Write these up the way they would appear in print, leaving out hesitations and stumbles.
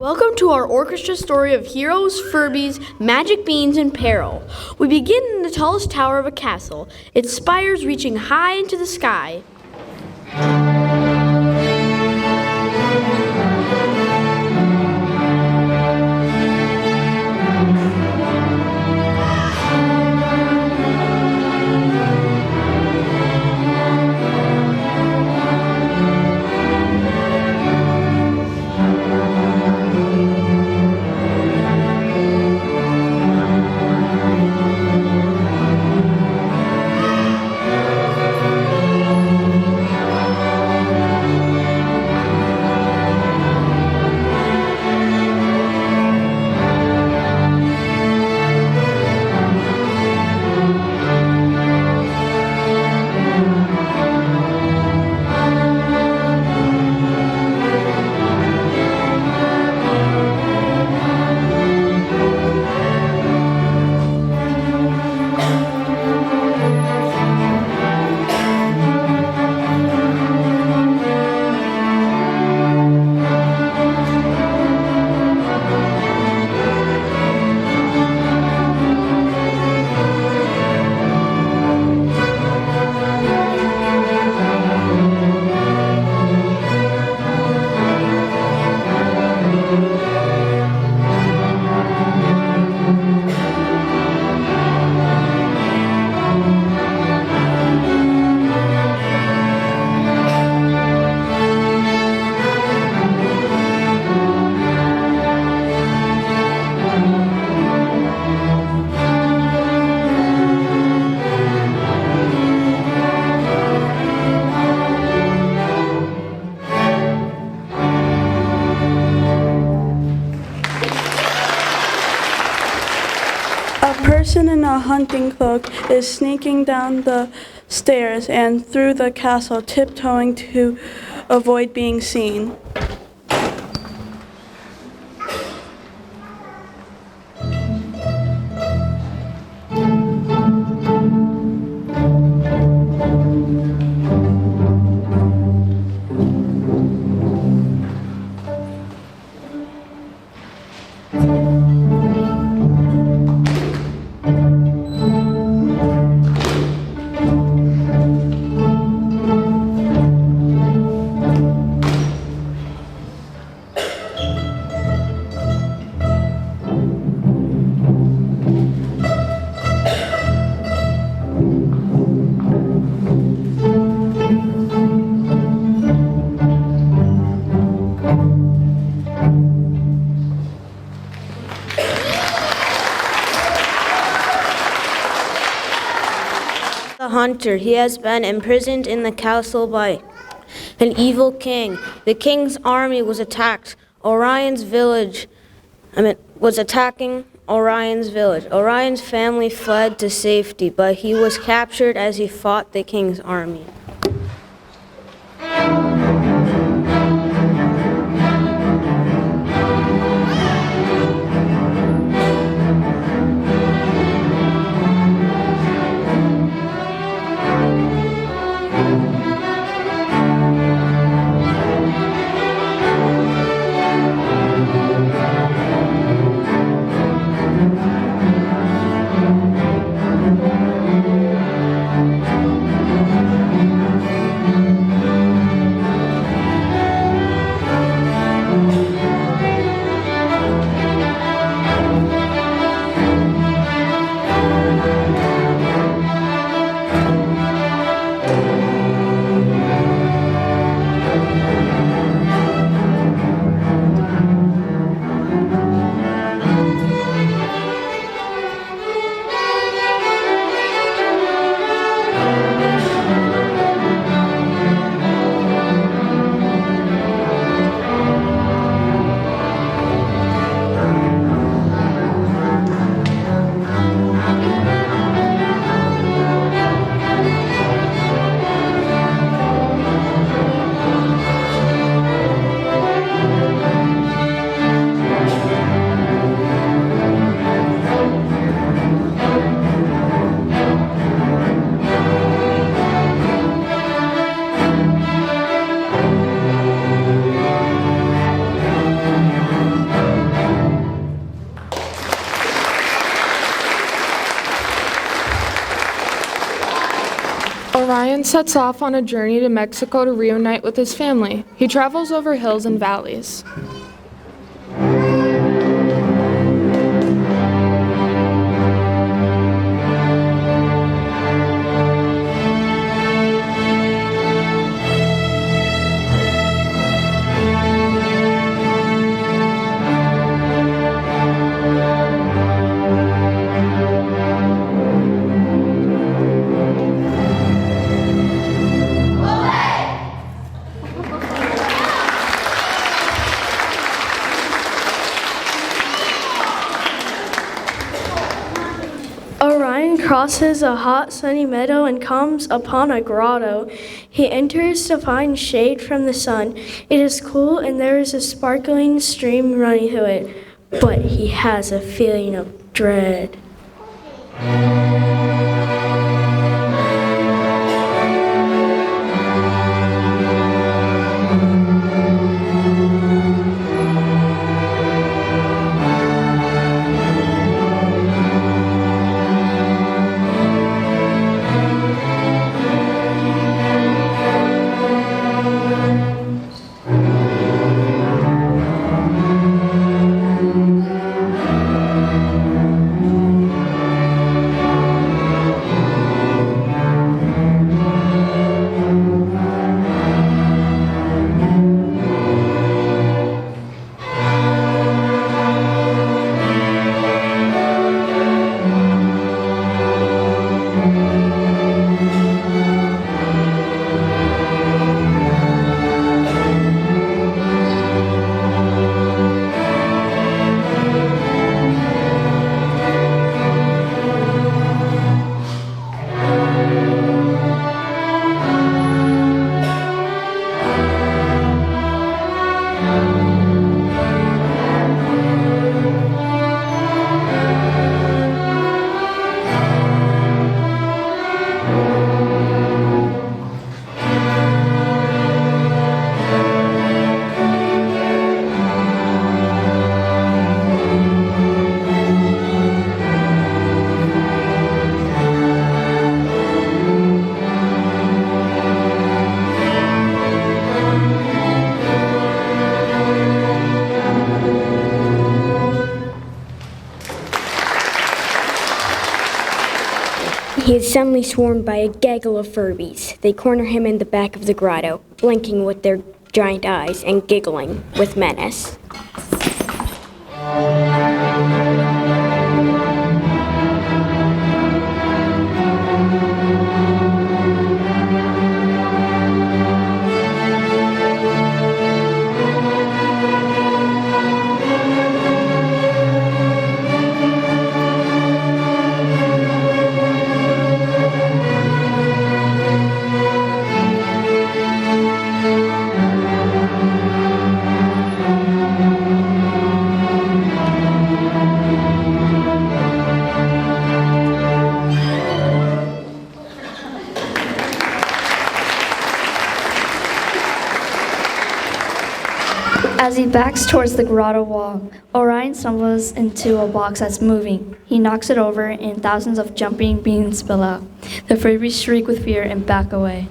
Welcome to our orchestra story of heroes, Furbies, magic beans, and peril. We begin in the tallest tower of a castle, its spires reaching high into the sky. A person in a hunting cloak is sneaking down the stairs and through the castle, tiptoeing to avoid being seen. The hunter. He has been imprisoned in the castle by an evil king. The king's army was attacking Orion's village. Orion's family fled to safety, but he was captured as he fought the king's army. sets off on a journey to Mexico to reunite with his family. He travels over hills and valleys. Orion crosses a hot, sunny meadow and comes upon a grotto. He enters to find shade from the sun. It is cool and there is a sparkling stream running through it, but he has a feeling of dread. He is suddenly swarmed by a gaggle of Furbies. They corner him in the back of the grotto, blinking with their giant eyes and giggling with menace. As he backs towards the grotto wall, Orion stumbles into a box that's moving. He knocks it over and thousands of jumping beans spill out. The Furbies shriek with fear and back away.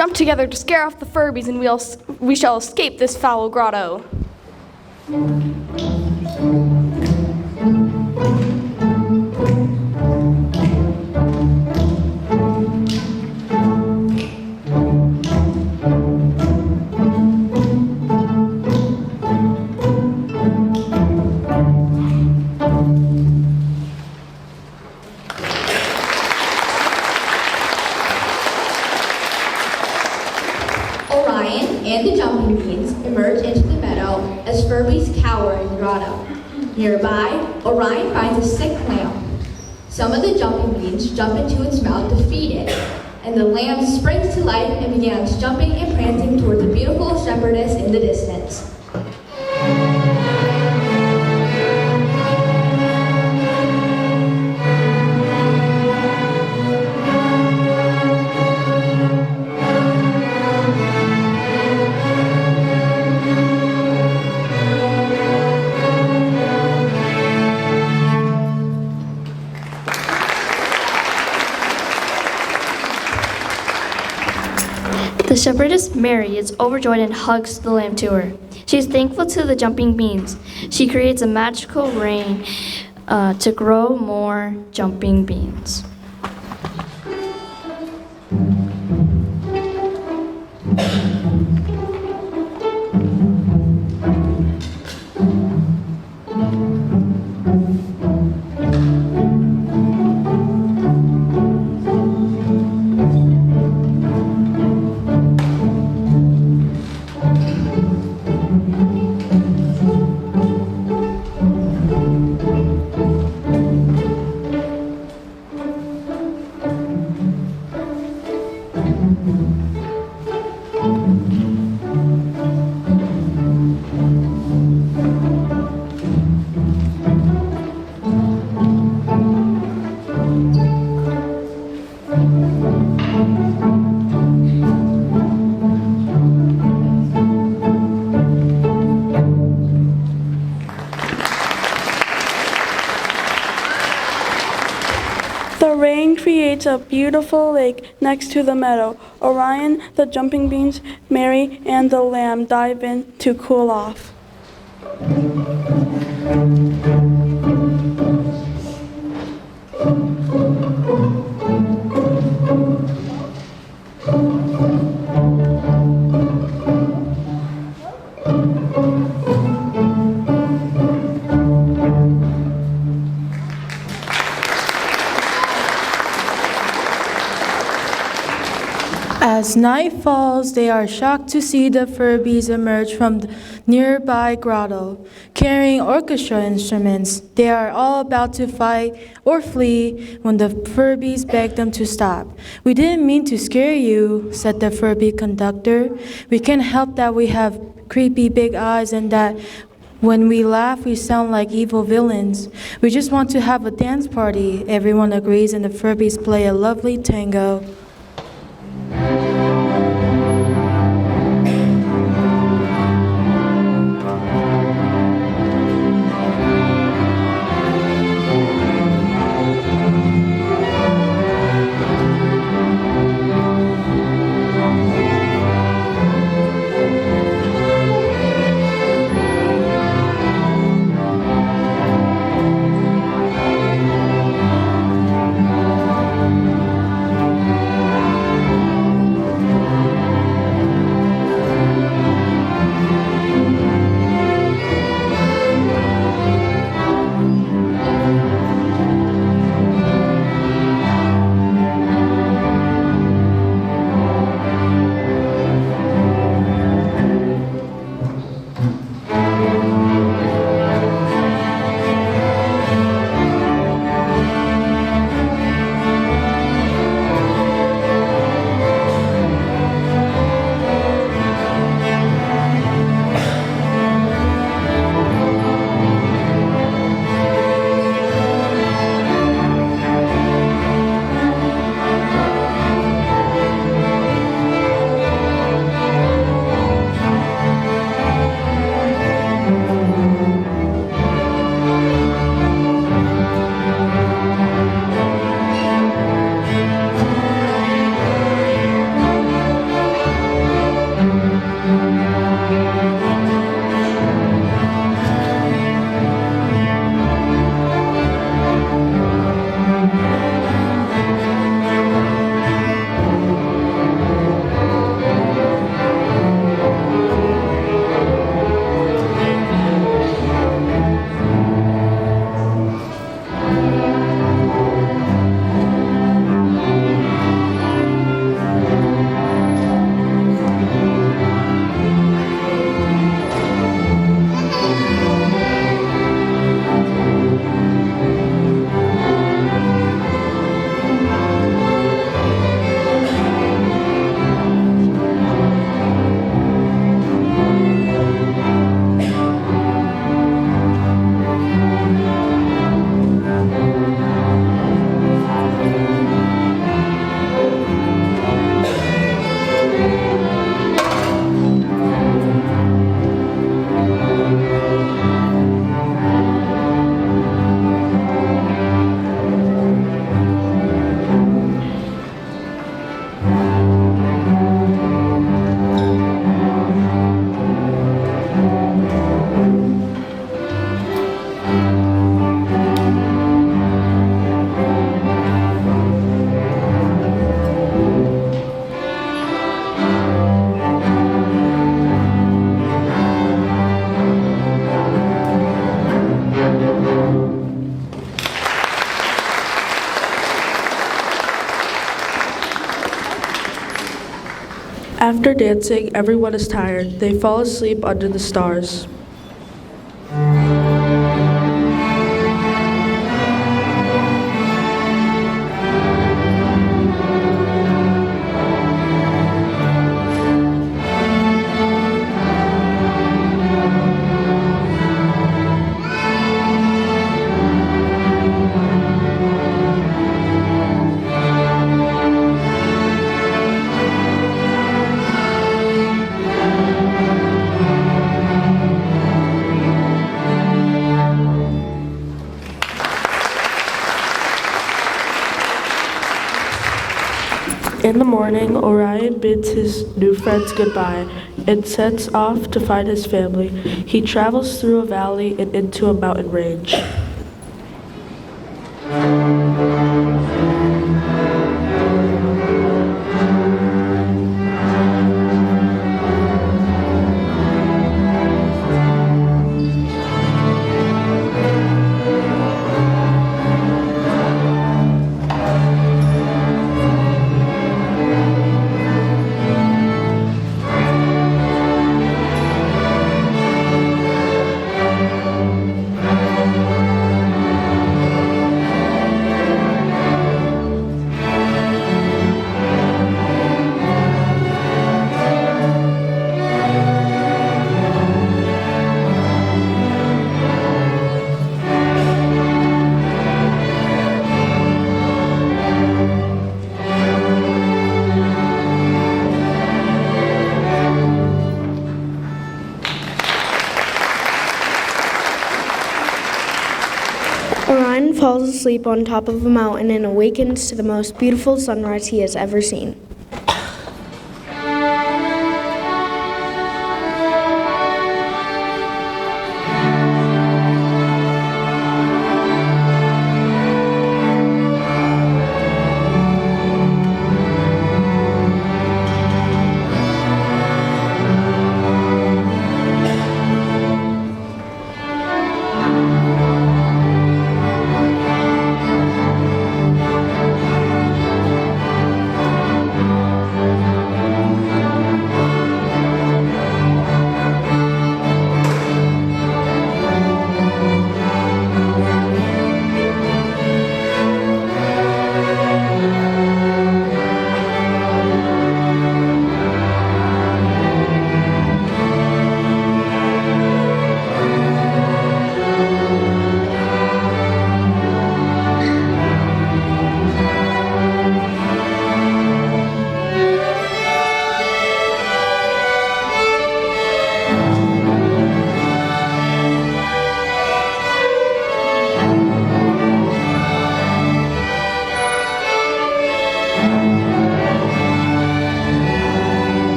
Jump together to scare off the Furbies, and we shall escape this foul grotto. Orion and the jumping beans emerge into the meadow as Furbies cower in the grotto. Nearby, Orion finds a sick lamb. Some of the jumping beans jump into its mouth to feed it, and the lamb springs to life and begins jumping and prancing toward the beautiful shepherdess in the distance. The shepherdess Mary is overjoyed and hugs the lamb to her. She is thankful to the jumping beans. She creates a magical rain to grow more jumping beans. The rain creates a beautiful lake next to the meadow. Orion, the jumping beans, Mary, and the lamb dive in to cool off. As night falls, they are shocked to see the Furbies emerge from the nearby grotto, carrying orchestra instruments. They are all about to fight or flee when the Furbies beg them to stop. "We didn't mean to scare you," said the Furbee conductor. "We can't help that we have creepy big eyes and that when we laugh, we sound like evil villains. We just want to have a dance party." Everyone agrees, and the Furbies play a lovely tango. After dancing, everyone is tired. They fall asleep under the stars. In the morning, Orion bids his new friends goodbye and sets off to find his family. He travels through a valley and into a mountain range. Orion falls asleep on top of a mountain and awakens to the most beautiful sunrise he has ever seen.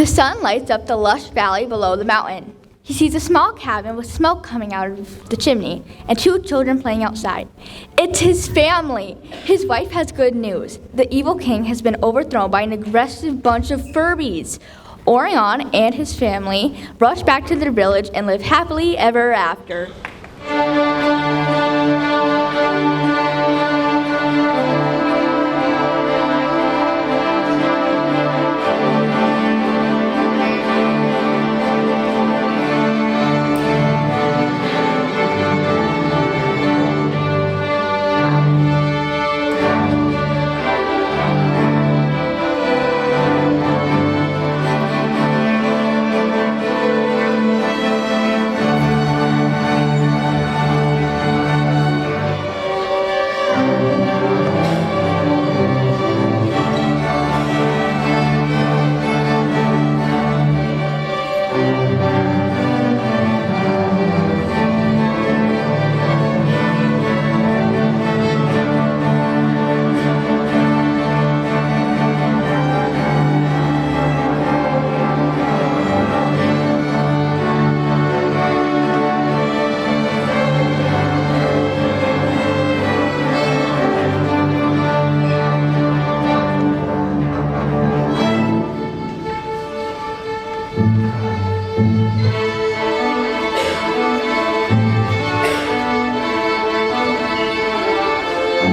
The sun lights up the lush valley below the mountain. He sees a small cabin with smoke coming out of the chimney and two children playing outside. It's his family. His wife has good news. The evil king has been overthrown by an aggressive bunch of Furbies. Orion and his family rush back to their village and live happily ever after.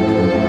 Thank you.